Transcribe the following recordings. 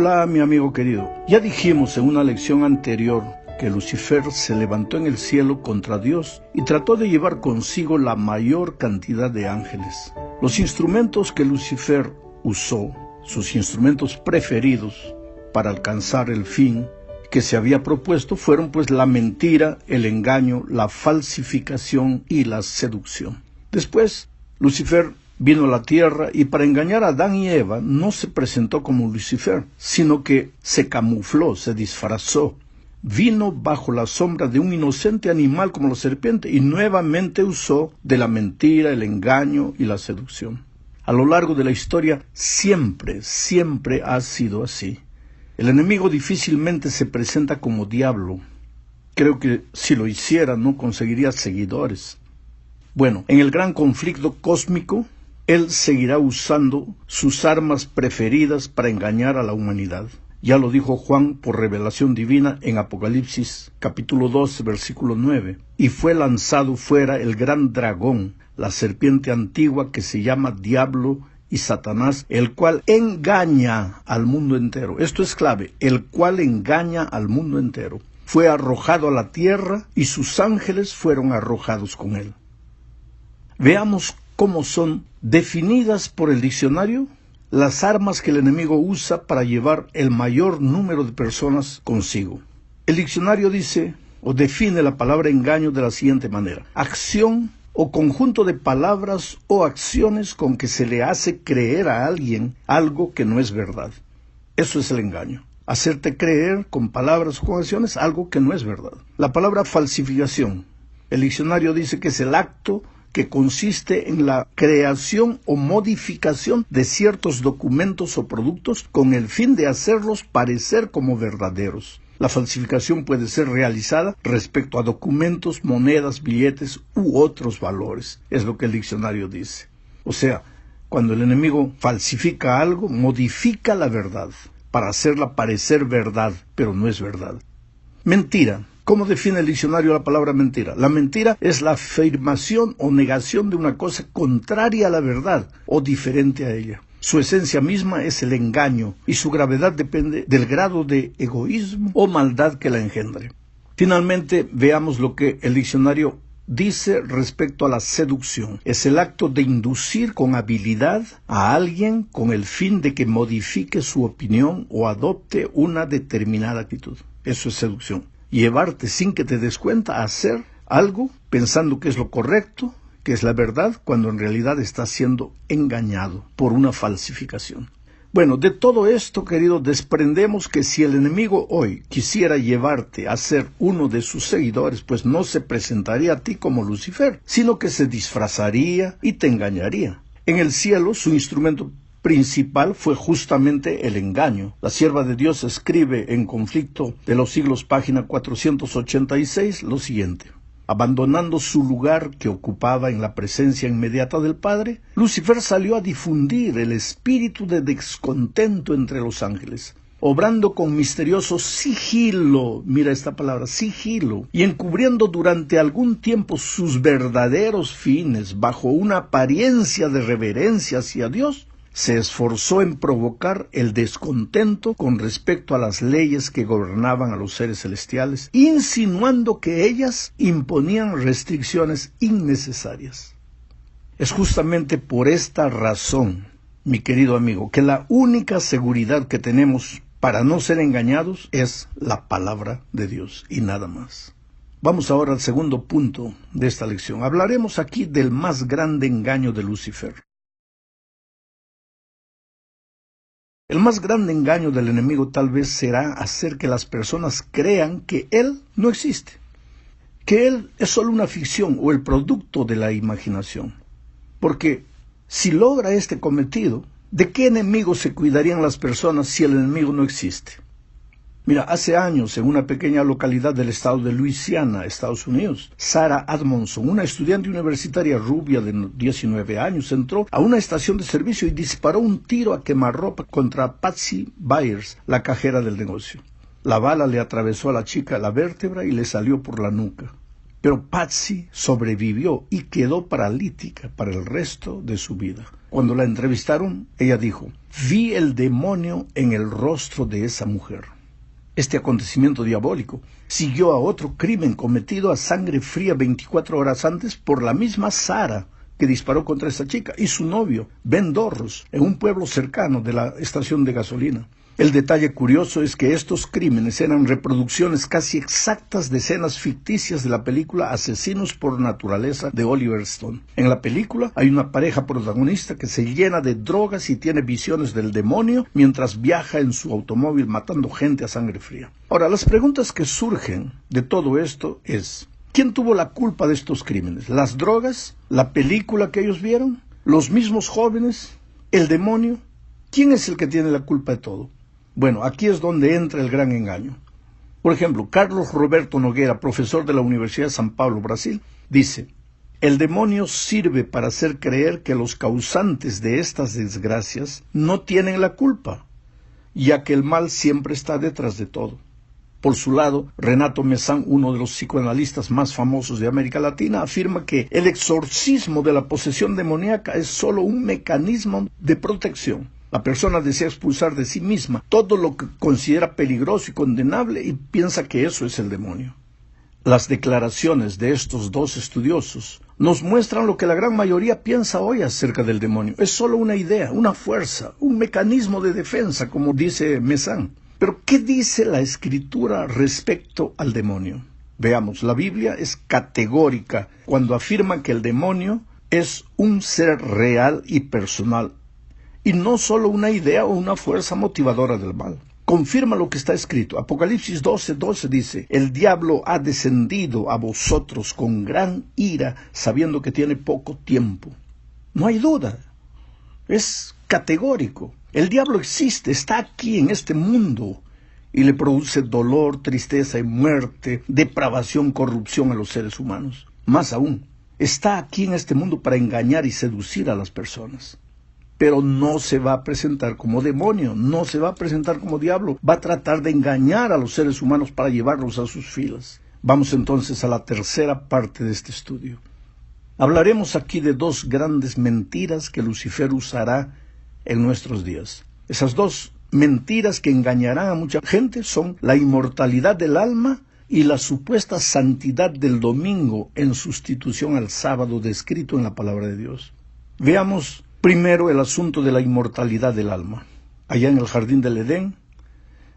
Hola, mi amigo querido. Ya dijimos en una lección anterior que Lucifer se levantó en el cielo contra Dios y trató de llevar consigo la mayor cantidad de ángeles. Los instrumentos que Lucifer usó, sus instrumentos preferidos para alcanzar el fin que se había propuesto, fueron pues la mentira, el engaño, la falsificación y la seducción. Después, Lucifer vino a la tierra y para engañar a Adán y Eva no se presentó como Lucifer, sino que se camufló, se disfrazó. Vino bajo la sombra de un inocente animal como la serpiente y nuevamente usó de la mentira, el engaño y la seducción. A lo largo de la historia siempre ha sido así. El enemigo difícilmente se presenta como diablo. Creo que si lo hiciera no conseguiría seguidores. Bueno, en el gran conflicto cósmico, él seguirá usando sus armas preferidas para engañar a la humanidad. Ya lo dijo Juan por revelación divina en Apocalipsis capítulo 12, versículo 9. Y fue lanzado fuera el gran dragón, la serpiente antigua que se llama Diablo y Satanás, el cual engaña al mundo entero. Esto es clave, el cual engaña al mundo entero. Fue arrojado a la tierra y sus ángeles fueron arrojados con él. Veamos cómo son definidas por el diccionario las armas que el enemigo usa para llevar el mayor número de personas consigo. El diccionario dice o define la palabra engaño de la siguiente manera: acción o conjunto de palabras o acciones con que se le hace creer a alguien algo que no es verdad. Eso es el engaño. Hacerte creer con palabras o con acciones algo que no es verdad. La palabra falsificación, el diccionario dice que es el acto que consiste en la creación o modificación de ciertos documentos o productos con el fin de hacerlos parecer como verdaderos. La falsificación puede ser realizada respecto a documentos, monedas, billetes u otros valores. Es lo que el diccionario dice. O sea, cuando el enemigo falsifica algo, modifica la verdad para hacerla parecer verdad, pero no es verdad. Mentira. ¿Cómo define el diccionario la palabra mentira? La mentira es la afirmación o negación de una cosa contraria a la verdad o diferente a ella. Su esencia misma es el engaño y su gravedad depende del grado de egoísmo o maldad que la engendre. Finalmente, veamos lo que el diccionario dice respecto a la seducción. Es el acto de inducir con habilidad a alguien con el fin de que modifique su opinión o adopte una determinada actitud. Eso es seducción. Llevarte sin que te des cuenta a hacer algo pensando que es lo correcto, que es la verdad, cuando en realidad estás siendo engañado por una falsificación. Bueno, de todo esto, querido, desprendemos que si el enemigo hoy quisiera llevarte a ser uno de sus seguidores, pues no se presentaría a ti como Lucifer, sino que se disfrazaría y te engañaría. En el cielo, su instrumento principal fue justamente el engaño. La sierva de Dios escribe en Conflicto de los Siglos, página 486, lo siguiente: abandonando su lugar que ocupaba en la presencia inmediata del Padre, Lucifer salió a difundir el espíritu de descontento entre los ángeles, obrando con misterioso sigilo, mira esta palabra, sigilo, y encubriendo durante algún tiempo sus verdaderos fines bajo una apariencia de reverencia hacia Dios. Se esforzó en provocar el descontento con respecto a las leyes que gobernaban a los seres celestiales, insinuando que ellas imponían restricciones innecesarias. Es justamente por esta razón, mi querido amigo, que la única seguridad que tenemos para no ser engañados es la palabra de Dios y nada más. Vamos ahora al segundo punto de esta lección. Hablaremos aquí del más grande engaño de Lucifer. El más grande engaño del enemigo tal vez será hacer que las personas crean que él no existe, que él es solo una ficción o el producto de la imaginación. Porque si logra este cometido, ¿de qué enemigo se cuidarían las personas si el enemigo no existe? Mira, hace años, en una pequeña localidad del estado de Luisiana, Estados Unidos, Sarah Admonson, una estudiante universitaria rubia de 19 años, entró a una estación de servicio y disparó un tiro a quemarropa contra Patsy Byers, la cajera del negocio. La bala le atravesó a la chica la vértebra y le salió por la nuca. Pero Patsy sobrevivió y quedó paralítica para el resto de su vida. Cuando la entrevistaron, ella dijo: vi el demonio en el rostro de esa mujer. Este acontecimiento diabólico siguió a otro crimen cometido a sangre fría 24 horas antes por la misma Sarah que disparó contra esta chica y su novio, Ben Dorros, en un pueblo cercano de la estación de gasolina. El detalle curioso es que estos crímenes eran reproducciones casi exactas de escenas ficticias de la película Asesinos por Naturaleza de Oliver Stone. En la película hay una pareja protagonista que se llena de drogas y tiene visiones del demonio mientras viaja en su automóvil matando gente a sangre fría. Ahora, las preguntas que surgen de todo esto es: ¿quién tuvo la culpa de estos crímenes? ¿Las drogas? ¿La película que ellos vieron? ¿Los mismos jóvenes? ¿El demonio? ¿Quién es el que tiene la culpa de todo? Bueno, aquí es donde entra el gran engaño. Por ejemplo, Carlos Roberto Noguera, profesor de la Universidad de San Pablo, Brasil, dice: el demonio sirve para hacer creer que los causantes de estas desgracias no tienen la culpa, ya que el mal siempre está detrás de todo. Por su lado, Renato Mesán, uno de los psicoanalistas más famosos de América Latina, afirma que el exorcismo de la posesión demoníaca es solo un mecanismo de protección. La persona desea expulsar de sí misma todo lo que considera peligroso y condenable y piensa que eso es el demonio. Las declaraciones de estos dos estudiosos nos muestran lo que la gran mayoría piensa hoy acerca del demonio. Es solo una idea, una fuerza, un mecanismo de defensa, como dice Mesán. Pero, ¿qué dice la Escritura respecto al demonio? Veamos, la Biblia es categórica cuando afirma que el demonio es un ser real y personal, y no solo una idea o una fuerza motivadora del mal. Confirma lo que está escrito. Apocalipsis 12:12 dice: el diablo ha descendido a vosotros con gran ira, sabiendo que tiene poco tiempo. No hay duda. Es categórico. El diablo existe, está aquí en este mundo y le produce dolor, tristeza y muerte, depravación, corrupción a los seres humanos. Más aún, está aquí en este mundo para engañar y seducir a las personas. Pero no se va a presentar como demonio, no se va a presentar como diablo, va a tratar de engañar a los seres humanos para llevarlos a sus filas. Vamos entonces a la tercera parte de este estudio. Hablaremos aquí de dos grandes mentiras que Lucifer usará en nuestros días. Esas dos mentiras que engañarán a mucha gente son la inmortalidad del alma y la supuesta santidad del domingo en sustitución al sábado descrito en la palabra de Dios. Veamos primero el asunto de la inmortalidad del alma. Allá en el jardín del Edén,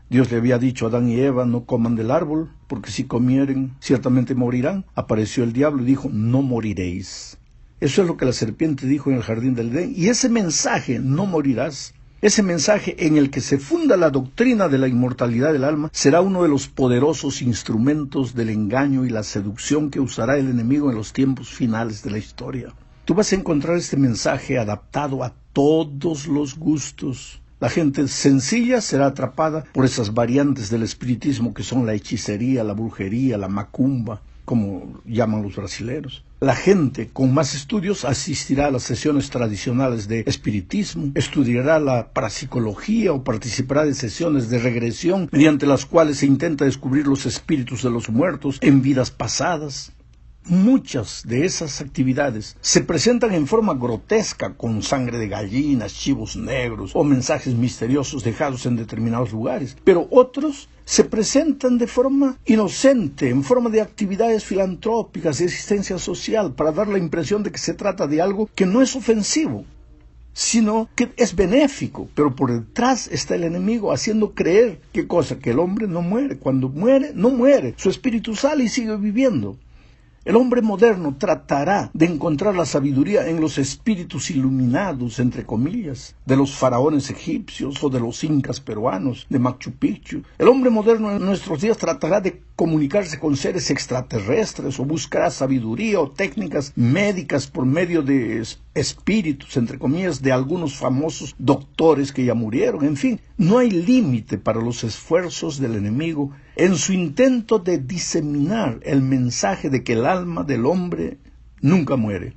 Dios le había dicho a Adán y Eva: no coman del árbol, porque si comieren, ciertamente morirán. Apareció el diablo y dijo: no moriréis. Eso es lo que la serpiente dijo en el jardín del Edén. Y ese mensaje, no morirás, ese mensaje en el que se funda la doctrina de la inmortalidad del alma, será uno de los poderosos instrumentos del engaño y la seducción que usará el enemigo en los tiempos finales de la historia. Tú vas a encontrar este mensaje adaptado a todos los gustos. La gente sencilla será atrapada por esas variantes del espiritismo que son la hechicería, la brujería, la macumba, como llaman los brasileros. La gente con más estudios asistirá a las sesiones tradicionales de espiritismo, estudiará la parapsicología o participará de sesiones de regresión mediante las cuales se intenta descubrir los espíritus de los muertos en vidas pasadas. Muchas de esas actividades se presentan en forma grotesca, con sangre de gallinas, chivos negros o mensajes misteriosos dejados en determinados lugares, pero otros se presentan de forma inocente, en forma de actividades filantrópicas, de asistencia social, para dar la impresión de que se trata de algo que no es ofensivo, sino que es benéfico, pero por detrás está el enemigo haciendo creer, ¿qué cosa? Que el hombre no muere. Cuando muere, no muere, su espíritu sale y sigue viviendo. El hombre moderno tratará de encontrar la sabiduría en los espíritus iluminados, entre comillas, de los faraones egipcios o de los incas peruanos, de Machu Picchu. El hombre moderno en nuestros días tratará de comunicarse con seres extraterrestres o buscará sabiduría o técnicas médicas por medio de espíritus, entre comillas, de algunos famosos doctores que ya murieron. En fin, no hay límite para los esfuerzos del enemigo en su intento de diseminar el mensaje de que el alma del hombre nunca muere.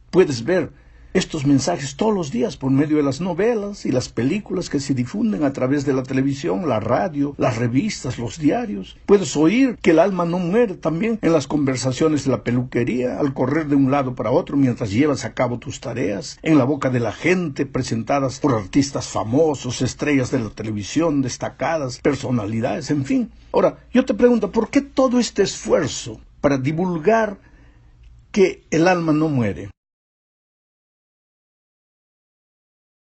Puedes ver estos mensajes todos los días por medio de las novelas y las películas que se difunden a través de la televisión, la radio, las revistas, los diarios. Puedes oír que el alma no muere también en las conversaciones de la peluquería, al correr de un lado para otro mientras llevas a cabo tus tareas, en la boca de la gente, presentadas por artistas famosos, estrellas de la televisión, destacadas, personalidades, en fin. Ahora, yo te pregunto, ¿por qué todo este esfuerzo para divulgar que el alma no muere?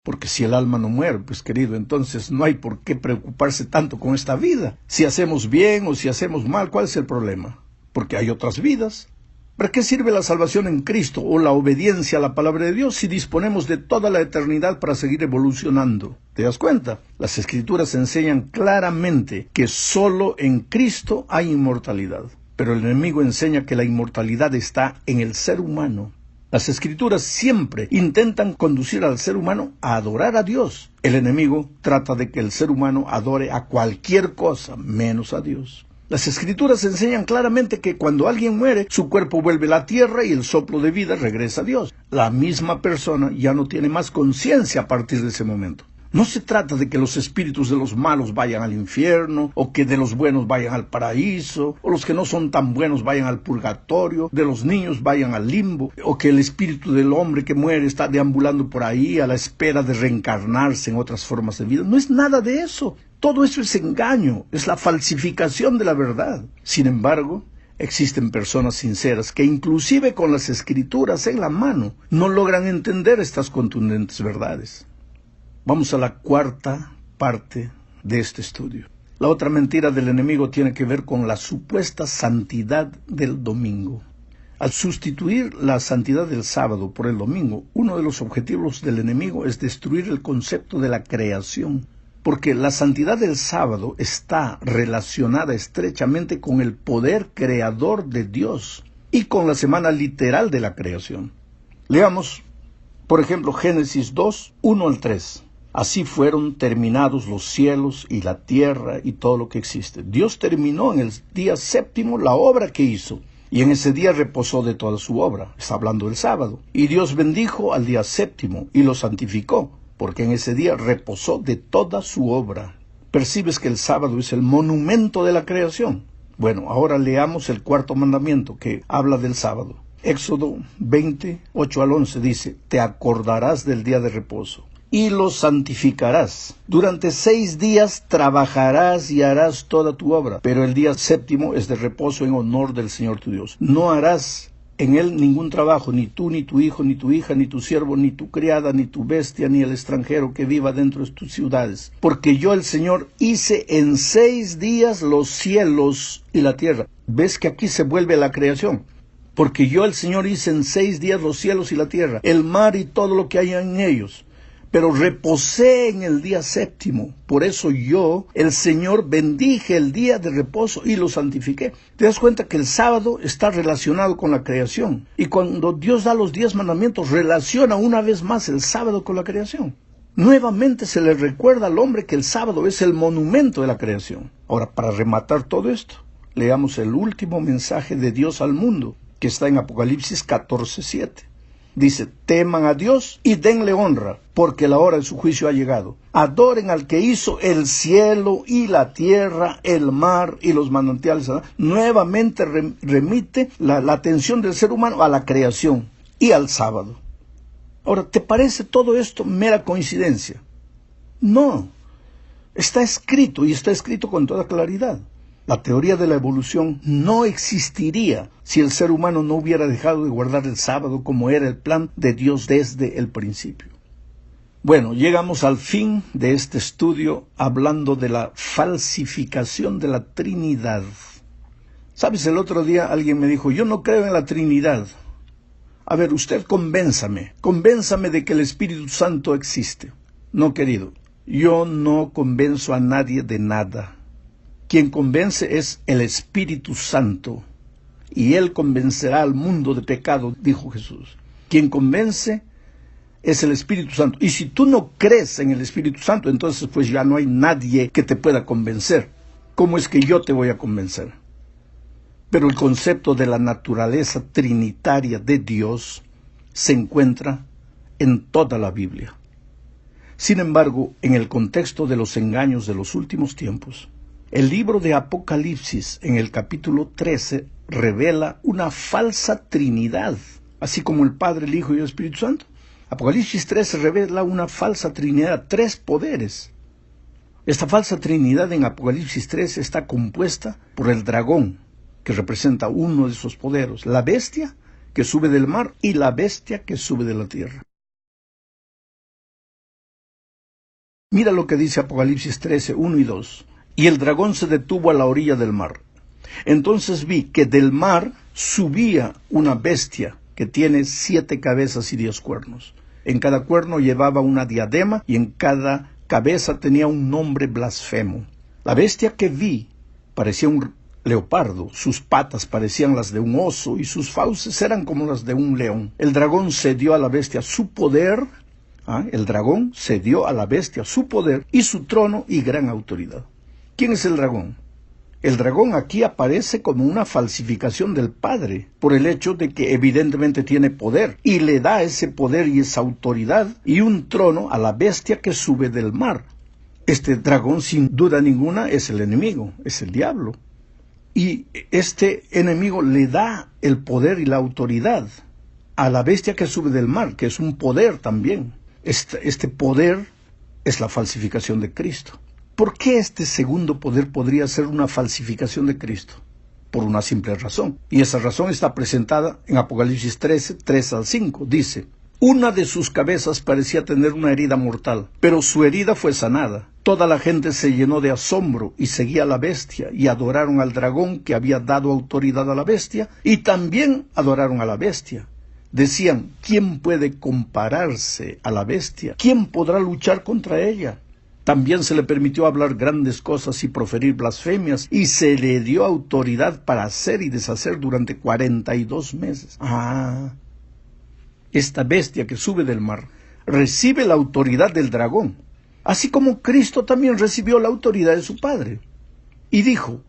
Porque si el alma no muere, pues querido, entonces no hay por qué preocuparse tanto con esta vida. Si hacemos bien o si hacemos mal, ¿cuál es el problema? Porque hay otras vidas. ¿Para qué sirve la salvación en Cristo o la obediencia a la palabra de Dios si disponemos de toda la eternidad para seguir evolucionando? ¿Te das cuenta? Las Escrituras enseñan claramente que solo en Cristo hay inmortalidad. Pero el enemigo enseña que la inmortalidad está en el ser humano. Las Escrituras siempre intentan conducir al ser humano a adorar a Dios. El enemigo trata de que el ser humano adore a cualquier cosa, menos a Dios. Las Escrituras enseñan claramente que cuando alguien muere, su cuerpo vuelve a la tierra y el soplo de vida regresa a Dios. La misma persona ya no tiene más conciencia a partir de ese momento. No se trata de que los espíritus de los malos vayan al infierno, o que de los buenos vayan al paraíso, o los que no son tan buenos vayan al purgatorio, de los niños vayan al limbo, o que el espíritu del hombre que muere está deambulando por ahí a la espera de reencarnarse en otras formas de vida. No es nada de eso. Todo eso es engaño, es la falsificación de la verdad. Sin embargo, existen personas sinceras que inclusive con las Escrituras en la mano no logran entender estas contundentes verdades. Vamos a la cuarta parte de este estudio. La otra mentira del enemigo tiene que ver con la supuesta santidad del domingo. Al sustituir la santidad del sábado por el domingo, uno de los objetivos del enemigo es destruir el concepto de la creación, porque la santidad del sábado está relacionada estrechamente con el poder creador de Dios y con la semana literal de la creación. Leamos, por ejemplo, Génesis 2, 1 al 3. Así fueron terminados los cielos y la tierra y todo lo que existe. Dios terminó en el día séptimo la obra que hizo, y en ese día reposó de toda su obra. Está hablando del sábado. Y Dios bendijo al día séptimo y lo santificó, porque en ese día reposó de toda su obra. ¿Percibes que el sábado es el monumento de la creación? Bueno, ahora leamos el cuarto mandamiento que habla del sábado. Éxodo 20, 8 al 11 dice, te acordarás del día de reposo y lo santificarás. Durante 6 días trabajarás y harás toda tu obra, pero el día séptimo es de reposo en honor del Señor tu Dios. No harás en él ningún trabajo, ni tú, ni tu hijo, ni tu hija, ni tu siervo, ni tu criada, ni tu bestia, ni el extranjero que viva dentro de tus ciudades. Porque yo, el Señor, hice en 6 días los cielos y la tierra. ¿Ves que aquí se vuelve a la creación? Porque yo, el Señor, hice en 6 días los cielos y la tierra, el mar y todo lo que hay en ellos. Pero reposé en el día séptimo. Por eso yo, el Señor, bendije el día de reposo y lo santifiqué. Te das cuenta que el sábado está relacionado con la creación. Y cuando Dios da los 10 mandamientos, relaciona una vez más el sábado con la creación. Nuevamente se le recuerda al hombre que el sábado es el monumento de la creación. Ahora, para rematar todo esto, leamos el último mensaje de Dios al mundo, que está en Apocalipsis 14:7. Dice, teman a Dios y denle honra, porque la hora de su juicio ha llegado. Adoren al que hizo el cielo y la tierra, el mar y los manantiales. Nuevamente remite la atención del ser humano a la creación y al sábado. Ahora, ¿te parece todo esto mera coincidencia? No, está escrito y está escrito con toda claridad. La teoría de la evolución no existiría si el ser humano no hubiera dejado de guardar el sábado como era el plan de Dios desde el principio. Bueno, llegamos al fin de este estudio hablando de la falsificación de la Trinidad. ¿Sabes? El otro día alguien me dijo, yo no creo en la Trinidad. A ver, usted convénzame de que el Espíritu Santo existe. No, querido, yo no convenzo a nadie de nada. Quien convence es el Espíritu Santo, y Él convencerá al mundo de pecado, dijo Jesús. Quien convence es el Espíritu Santo. Y si tú no crees en el Espíritu Santo, entonces pues ya no hay nadie que te pueda convencer. ¿Cómo es que yo te voy a convencer? Pero el concepto de la naturaleza trinitaria de Dios se encuentra en toda la Biblia. Sin embargo, en el contexto de los engaños de los últimos tiempos, el libro de Apocalipsis, en el capítulo 13, revela una falsa Trinidad, así como el Padre, el Hijo y el Espíritu Santo. Apocalipsis 13 revela una falsa Trinidad, 3 poderes. Esta falsa Trinidad en Apocalipsis 13 está compuesta por el dragón, que representa uno de esos poderes, la bestia que sube del mar y la bestia que sube de la tierra. Mira lo que dice Apocalipsis 13, 1 y 2. Y el dragón se detuvo a la orilla del mar. Entonces vi que del mar subía una bestia que tiene 7 cabezas y 10 cuernos. En cada cuerno llevaba una diadema y en cada cabeza tenía un nombre blasfemo. La bestia que vi parecía un leopardo, sus patas parecían las de un oso y sus fauces eran como las de un león. El dragón cedió a la bestia su poder. El dragón cedió a la bestia su poder y su trono y gran autoridad. ¿Quién es el dragón? El dragón aquí aparece como una falsificación del Padre, por el hecho de que evidentemente tiene poder, y le da ese poder y esa autoridad y un trono a la bestia que sube del mar. Este dragón, sin duda ninguna, es el enemigo, es el diablo. Y este enemigo le da el poder y la autoridad a la bestia que sube del mar, que es un poder también. Este poder es la falsificación de Cristo. ¿Por qué este segundo poder podría ser una falsificación de Cristo? Por una simple razón. Y esa razón está presentada en Apocalipsis 13, 3 al 5. Dice: una de sus cabezas parecía tener una herida mortal, pero su herida fue sanada. Toda la gente se llenó de asombro y seguía a la bestia y adoraron al dragón que había dado autoridad a la bestia, y también adoraron a la bestia. Decían: ¿quién puede compararse a la bestia? ¿Quién podrá luchar contra ella? También se le permitió hablar grandes cosas y proferir blasfemias, y se le dio autoridad para hacer y deshacer durante 42 meses. Esta bestia que sube del mar recibe la autoridad del dragón, así como Cristo también recibió la autoridad de su Padre. Y dijo: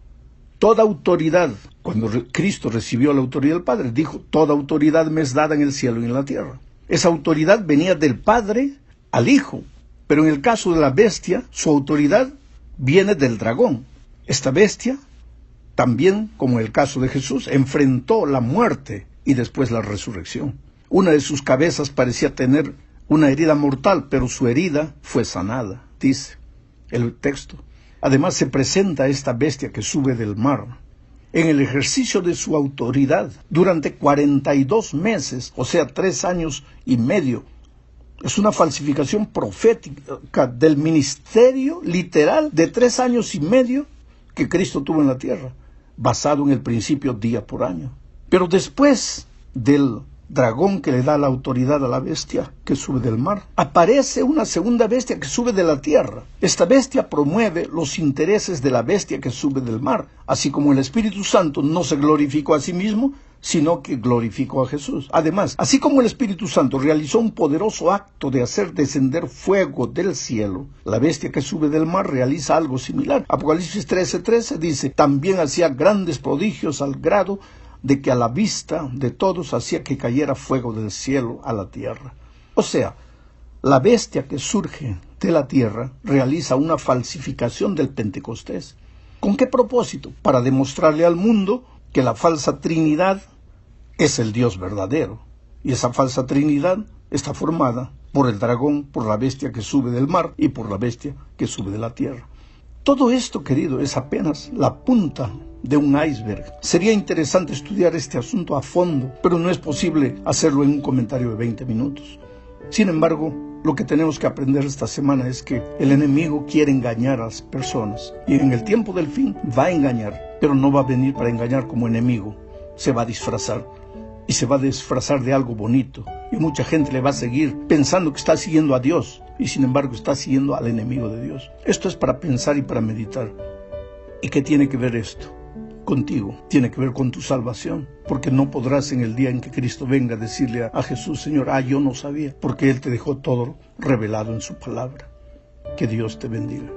toda autoridad, cuando Cristo recibió la autoridad del Padre, dijo: toda autoridad me es dada en el cielo y en la tierra. Esa autoridad venía del Padre al Hijo. Pero en el caso de la bestia, su autoridad viene del dragón. Esta bestia, también como en el caso de Jesús, enfrentó la muerte y después la resurrección. Una de sus cabezas parecía tener una herida mortal, pero su herida fue sanada, dice el texto. Además se presenta esta bestia que sube del mar en el ejercicio de su autoridad durante 42 meses, o sea, 3 años y medio. Es una falsificación profética del ministerio literal de 3 años y medio que Cristo tuvo en la tierra, basado en el principio día por año. Pero después del dragón que le da la autoridad a la bestia que sube del mar, aparece una segunda bestia que sube de la tierra. Esta bestia promueve los intereses de la bestia que sube del mar, así como el Espíritu Santo no se glorificó a sí mismo, sino que glorificó a Jesús. Además, así como el Espíritu Santo realizó un poderoso acto de hacer descender fuego del cielo, la bestia que sube del mar realiza algo similar. Apocalipsis 13:13 dice: también hacía grandes prodigios al grado de que a la vista de todos hacía que cayera fuego del cielo a la tierra. O sea, la bestia que surge de la tierra realiza una falsificación del Pentecostés. ¿Con qué propósito? Para demostrarle al mundo que la falsa Trinidad es el Dios verdadero. Y esa falsa Trinidad está formada por el dragón, por la bestia que sube del mar y por la bestia que sube de la tierra. Todo esto, querido, es apenas la punta de un iceberg. Sería interesante estudiar este asunto a fondo, pero no es posible hacerlo en un comentario de 20 minutos. Sin embargo, lo que tenemos que aprender esta semana es que el enemigo quiere engañar a las personas, y en el tiempo del fin va a engañar, pero no va a venir para engañar como enemigo. Se va a disfrazar, y se va a disfrazar de algo bonito, y mucha gente le va a seguir pensando que está siguiendo a Dios, y sin embargo está siguiendo al enemigo de Dios. Esto es para pensar y para meditar. ¿Y qué tiene que ver esto contigo? Tiene que ver con tu salvación, porque no podrás en el día en que Cristo venga decirle a Jesús: Señor, yo no sabía, porque Él te dejó todo revelado en su palabra. Que Dios te bendiga.